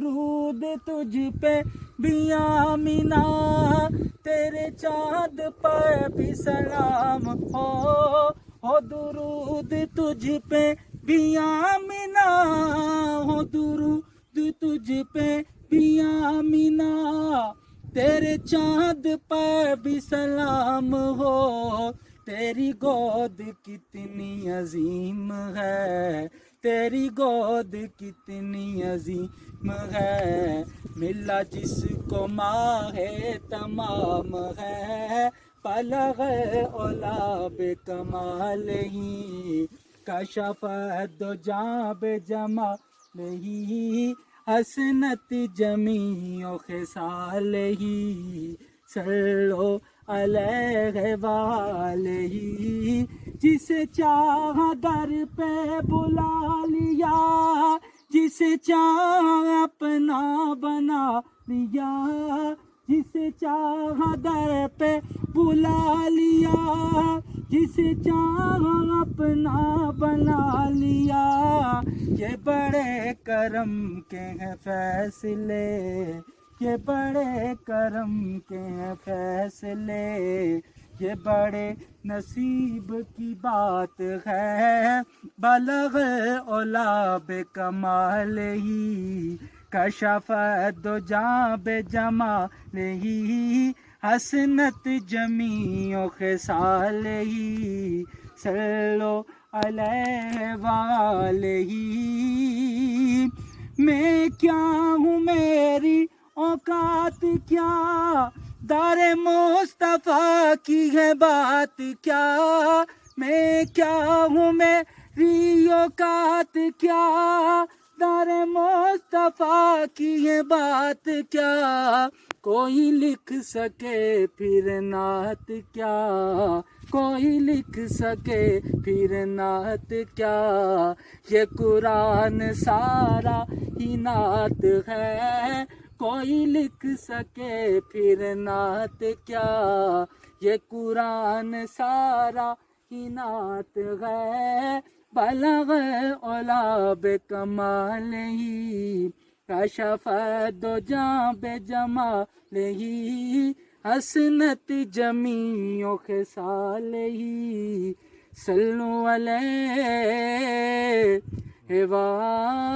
दुरूद तुझ पे भी आमिना, तेरे चाँद पर भी सलाम हो दुरूद तुझ पे भी आमिना, हो दुरूद तुझ पे भी आमिना, तेरे चाँद पर भी सलाम हो। तेरी गोद कितनी अजीम है, तेरी गोद कितनी अजीम है, मिला जिसको माहे तमाम है, पलग औला बेकमाल ही, कशफ दो जाब जमा ही, हसनत जमी खिसाल ही, सल्लो अलैहि वालही, जिसे चाह दर पे बुला लिया, जिसे चाह अपना बना लिया, जिसे चाह दर पे बुला लिया, जिसे चाह अपना बना लिया, ये बड़े करम के हैं फैसले, ये बड़े करम के हैं फैसले, ये बड़े नसीब की बात है, बलग औला बेकमाल ही, कशफ दो जाब जमाल ही, हसनत जमी खिसाल ही, सल्लो अलैहि वालही। मैं क्या हूँ मेरी औकात क्या, दारे मुस्तफा की है बात क्या, मैं क्या हूँ मेरी औकात क्या, दारे मुस्तफा की है बात क्या, कोई लिख सके फिर नात क्या, कोई लिख सके फिर नात क्या, ये कुरान सारा ही नात है, कोई लिख सके फिर नात क्या, ये कुरान सारा ही नात है, बलग औला बेकमाल ही, कशफ दो जाब जमाल ही, हसनत जमी खिसाल ही, सल्लु अलैहि वालही।